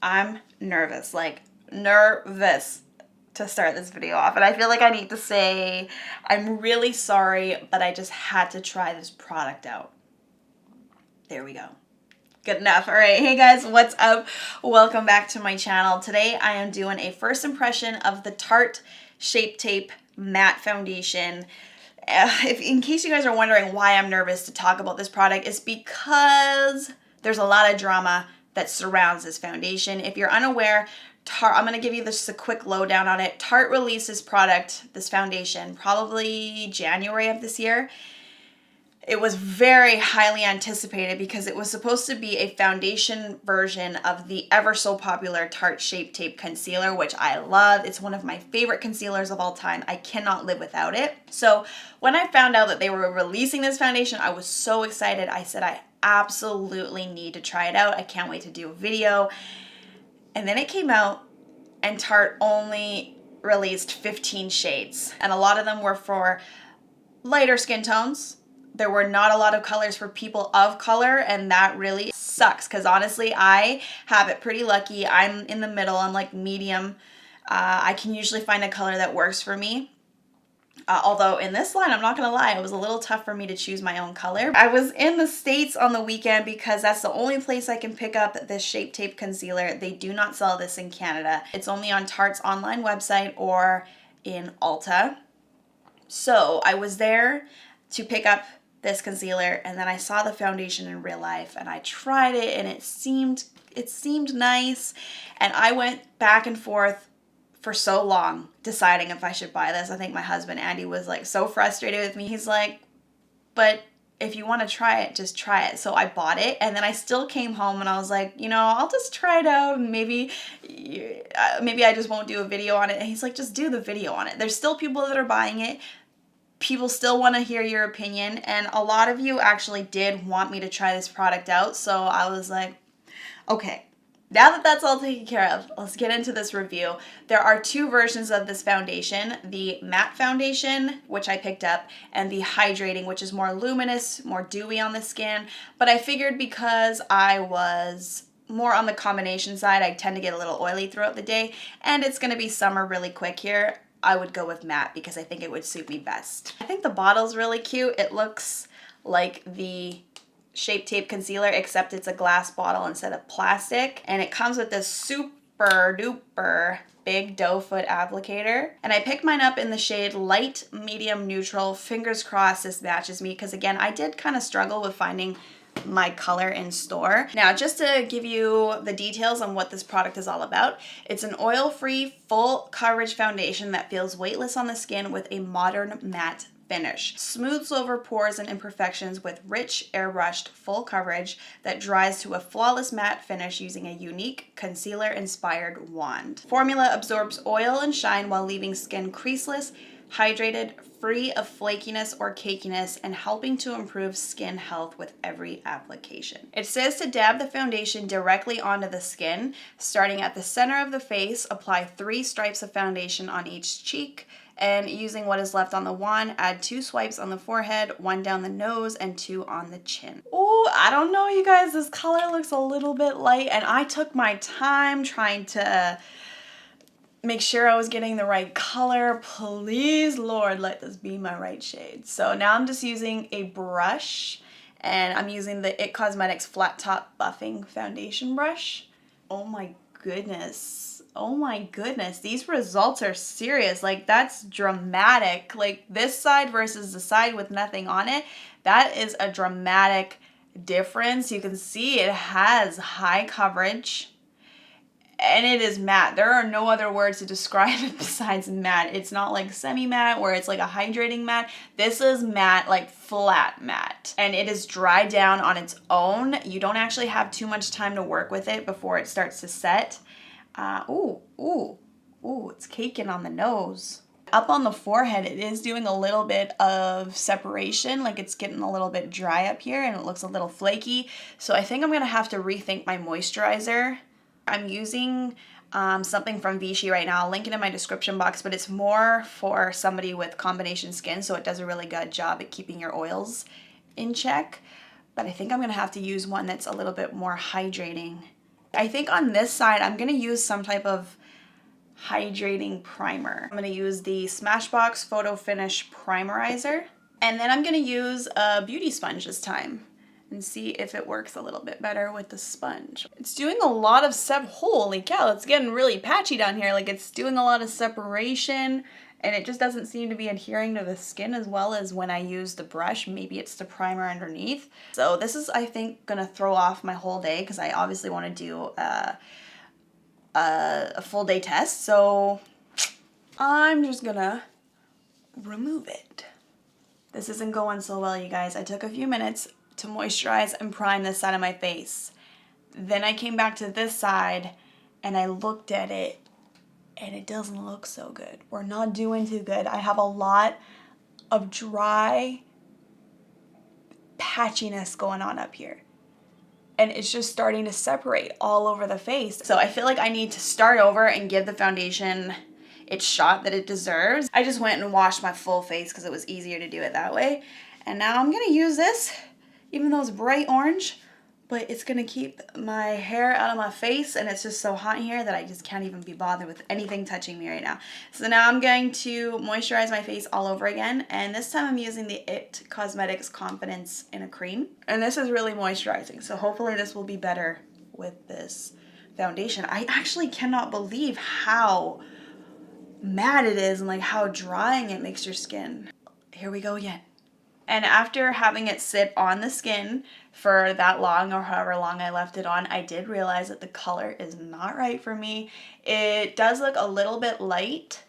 I'm nervous, like nervous to start this video off. And I feel like I need to say I'm really sorry, but I just had to try this product out. There we go. Good enough. All right. Hey guys, what's up? Welcome back to my channel. Today I am doing a first impression of the Tarte Shape Tape Matte Foundation. In case you guys are wondering why I'm nervous to talk about this product, it's because there's a lot of drama that surrounds this foundation. If you're unaware, Tarte, I'm going to give you just a quick lowdown on it. Tarte released this product, this foundation, probably January of this year. It was very highly anticipated because it was supposed to be a foundation version of the ever so popular Tarte Shape Tape Concealer, which I love. It's one of my favorite concealers of all time. I cannot live without it. So when I found out that they were releasing this foundation, I was so excited. I said, I absolutely need to try it out. I can't wait to do a video. And then it came out and Tarte only released 15 shades. And a lot of them were for lighter skin tones. There were not a lot of colors for people of color, and that really sucks because honestly, I have it pretty lucky. I'm in the middle. I'm like medium. I can usually find a color that works for me. Although in this line, I'm not going to lie, it was a little tough for me to choose my own color. I was in the States on the weekend because that's the only place I can pick up this Shape Tape Concealer. They do not sell this in Canada. It's only on Tarte's online website or in Ulta. So I was there to pick up this concealer, and then I saw the foundation in real life and I tried it and it seemed nice, and I went back and forth for so long deciding if I should buy this. I think my husband Andy was like so frustrated with me. He's like, but if you want to try it, just try it. So I bought it, and then I still came home and I was like, you know, I'll just try it out and maybe I just won't do a video on it. And he's like, just do the video on it. There's still people that are buying it. People still want to hear your opinion, and a lot of you actually did want me to try this product out, so I was like, okay, now that that's all taken care of, let's get into this review. There are two versions of this foundation, the matte foundation, which I picked up, and the hydrating, which is more luminous, more dewy on the skin, but I figured because I was more on the combination side, I tend to get a little oily throughout the day, and it's going to be summer really quick here, I would go with matte because I think it would suit me best. I think the bottle's really cute. It looks like the Shape Tape Concealer, except it's a glass bottle instead of plastic. And it comes with this super duper big doe foot applicator. And I picked mine up in the shade Light Medium Neutral. Fingers crossed this matches me because again, I did kind of struggle with finding my color in store. Now, just to give you the details on what this product is all about, it's an oil-free, full coverage foundation that feels weightless on the skin with a modern matte finish. Smooths over pores and imperfections with rich, airbrushed, full coverage that dries to a flawless matte finish using a unique concealer-inspired wand. Formula absorbs oil and shine while leaving skin creaseless, hydrated, free of flakiness or cakiness, and helping to improve skin health with every application. It says to dab the foundation directly onto the skin. Starting at the center of the face, apply 3 stripes of foundation on each cheek, and using what is left on the wand, add 2 swipes on the forehead, 1 down the nose, and 2 on the chin. Oh, I don't know, you guys, this color looks a little bit light, and I took my time trying to make sure I was getting the right color. Please, Lord, let this be my right shade. So now I'm just using a brush, and I'm using the IT Cosmetics Flat Top Buffing Foundation Brush. Oh my goodness. Oh my goodness. These results are serious. Like, that's dramatic. Like, this side versus the side with nothing on it, that is a dramatic difference. You can see it has high coverage. And it is matte. There are no other words to describe it besides matte. It's not like semi-matte where it's like a hydrating matte. This is matte, like flat matte. And it is dried down on its own. You don't actually have too much time to work with it before it starts to set. Ooh, it's caking on the nose. Up on the forehead, it is doing a little bit of separation, like it's getting a little bit dry up here and it looks a little flaky. So I think I'm gonna have to rethink my moisturizer. I'm using something from Vichy right now. I'll link it in my description box, but it's more for somebody with combination skin, so it does a really good job at keeping your oils in check. But I think I'm gonna have to use one that's a little bit more hydrating I think on this side, I'm gonna use some type of hydrating primer. I'm gonna use the Smashbox Photo Finish Primerizer. And then I'm gonna use a beauty sponge this time and see if it works a little bit better with the sponge. It's doing a lot of holy cow, it's getting really patchy down here. Like it's doing a lot of separation and it just doesn't seem to be adhering to the skin as well as when I use the brush. Maybe it's the primer underneath. So this is, I think, gonna throw off my whole day because I obviously wanna do a full day test. So I'm just gonna remove it. This isn't going so well, you guys. I took a few minutes to moisturize and prime this side of my face. Then I came back to this side and I looked at it and it doesn't look so good. We're not doing too good. I have a lot of dry patchiness going on up here. And it's just starting to separate all over the face. So I feel like I need to start over and give the foundation its shot that it deserves. I just went and washed my full face because it was easier to do it that way. And now I'm gonna use this, even though it's bright orange, but it's gonna keep my hair out of my face and it's just so hot in here that I just can't even be bothered with anything touching me right now. So now I'm going to moisturize my face all over again, and this time I'm using the IT Cosmetics Confidence in a Cream. And this is really moisturizing, so hopefully this will be better with this foundation. I actually cannot believe how matte it is and like how drying it makes your skin. Here we go again. And after having it sit on the skin for that long or however long I left it on, I did realize that the color is not right for me. It does look a little bit light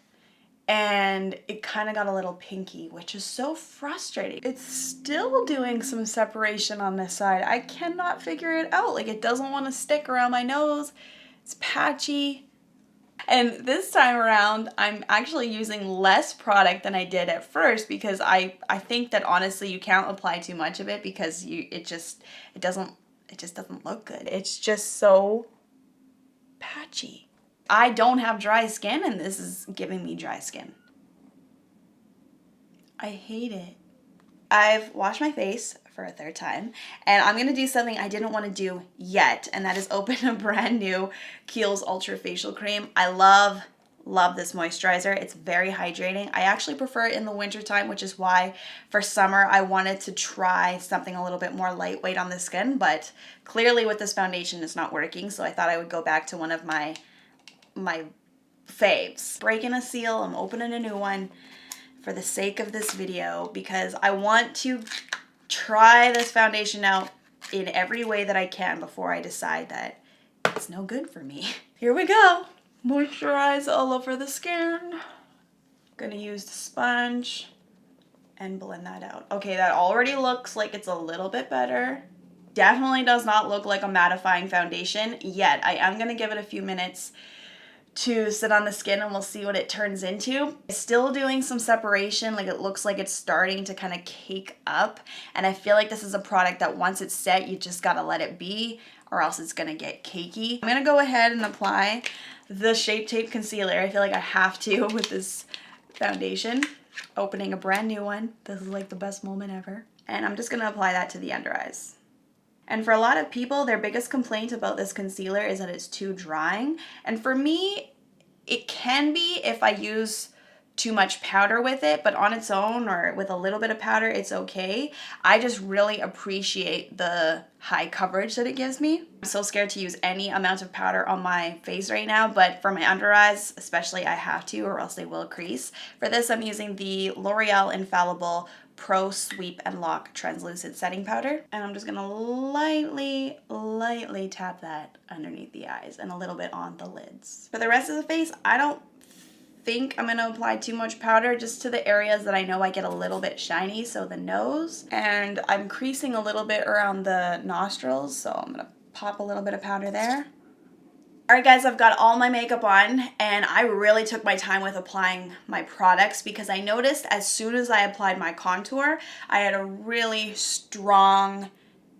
and it kind of got a little pinky, which is so frustrating. It's still doing some separation on this side. I cannot figure it out. Like it doesn't want to stick around my nose. It's patchy. And this time around, I'm actually using less product than I did at first because I think that honestly you can't apply too much of it because it just doesn't look good. It's just so patchy. I don't have dry skin and this is giving me dry skin. I hate it. I've washed my face for a third time and I'm gonna do something I didn't want to do yet, and that is open a brand new Kiehl's Ultra Facial Cream. I love this moisturizer. It's very hydrating. I actually prefer it in the winter time, which is why for summer I wanted to try something a little bit more lightweight on the skin, but clearly with this foundation it's not working, so I thought I would go back to one of my faves. Breaking a seal, I'm opening a new one for the sake of this video because I want to try this foundation out in every way that I can before I decide that it's no good for me. Here we go. Moisturize all over the skin. Gonna use the sponge and blend that out. Okay, that already looks like it's a little bit better. Definitely does not look like a mattifying foundation yet. I am gonna give it a few minutes to sit on the skin and we'll see what it turns into. It's still doing some separation, like it looks like it's starting to kind of cake up, and I feel like this is a product that once it's set you just gotta let it be or else it's gonna get cakey. I'm gonna go ahead and apply the Shape Tape Concealer. I feel like I have to with this foundation. Opening a brand new one. This is like the best moment ever. And I'm just gonna apply that to the under eyes. And for a lot of people, their biggest complaint about this concealer is that it's too drying. And for me, it can be if I use too much powder with it, but on its own or with a little bit of powder, it's okay. I just really appreciate the high coverage that it gives me. I'm so scared to use any amount of powder on my face right now, but for my under eyes, especially, I have to or else they will crease. For this, I'm using the L'Oreal Infallible Pro Sweep and Lock Translucent Setting Powder. And I'm just gonna lightly tap that underneath the eyes and a little bit on the lids. For the rest of the face, I don't think I'm gonna apply too much powder, just to the areas that I know I get a little bit shiny, so the nose. And I'm creasing a little bit around the nostrils, so I'm gonna pop a little bit of powder there. Alright guys, I've got all my makeup on and I really took my time with applying my products because I noticed as soon as I applied my contour, I had a really strong,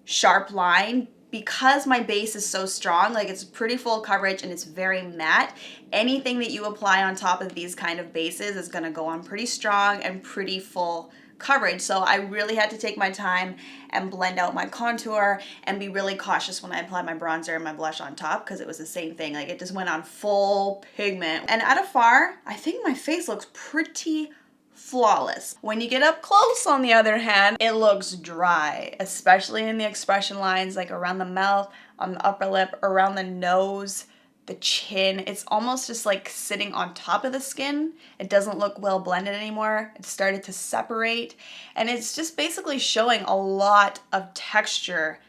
sharp line. Because my base is so strong, like it's pretty full coverage and it's very matte, anything that you apply on top of these kind of bases is gonna go on pretty strong and pretty full coverage. So I really had to take my time and blend out my contour and be really cautious when I apply my bronzer and my blush on top, because it was the same thing. Like, it just went on full pigment. And at afar, I think my face looks pretty flawless. When you get up close, on the other hand, it looks dry, especially in the expression lines, like around the mouth, on the upper lip, around the nose, the chin. It's almost just like sitting on top of the skin. It doesn't look well blended anymore. It started to separate, and it's just basically showing a lot of texture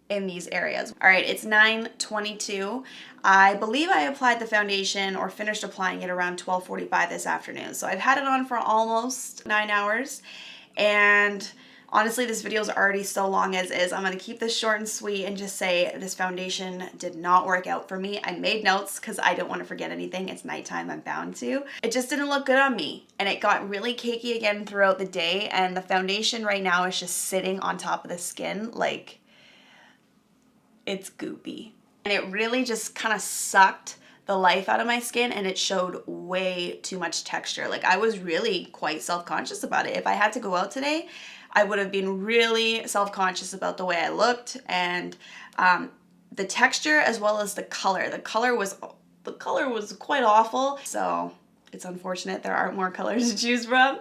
in these areas. All right, it's 9:22. I believe I applied the foundation or finished applying it around 12:45 this afternoon. So I've had it on for almost 9 hours, and honestly, this video is already so long as is. I'm going to keep this short and sweet and just say this foundation did not work out for me. I made notes because I don't want to forget anything. It's nighttime, I'm bound to. It just didn't look good on me, and it got really cakey again throughout the day, and the foundation right now is just sitting on top of the skin like it's goopy. And it really just kind of sucked the life out of my skin, and it showed way too much texture. Like, I was really quite self-conscious about it. If I had to go out today, I would have been really self-conscious about the way I looked, and the texture as well as the color. The color was quite awful. So it's unfortunate there aren't more colors to choose from.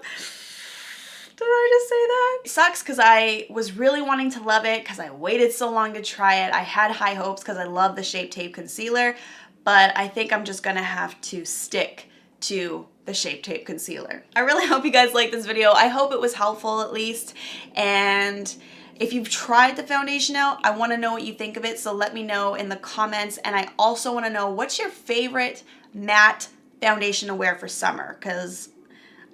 Did I just say that? It sucks because I was really wanting to love it because I waited so long to try it. I had high hopes because I love the Shape Tape Concealer, but I think I'm just gonna have to stick to the Shape Tape Concealer. I really hope you guys liked this video. I hope it was helpful at least. And if you've tried the foundation out, I wanna know what you think of it, so let me know in the comments. And I also wanna know, what's your favorite matte foundation to wear for summer? Because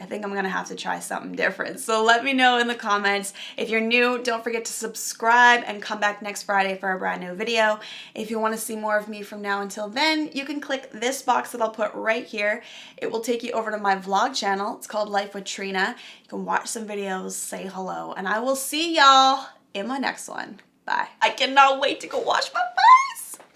I think I'm gonna have to try something different. So let me know in the comments. If you're new, don't forget to subscribe and come back next Friday for a brand new video. If you wanna see more of me from now until then, you can click this box that I'll put right here. It will take you over to my vlog channel. It's called Life with Trina. You can watch some videos, say hello, and I will see y'all in my next one. Bye. I cannot wait to go wash my face.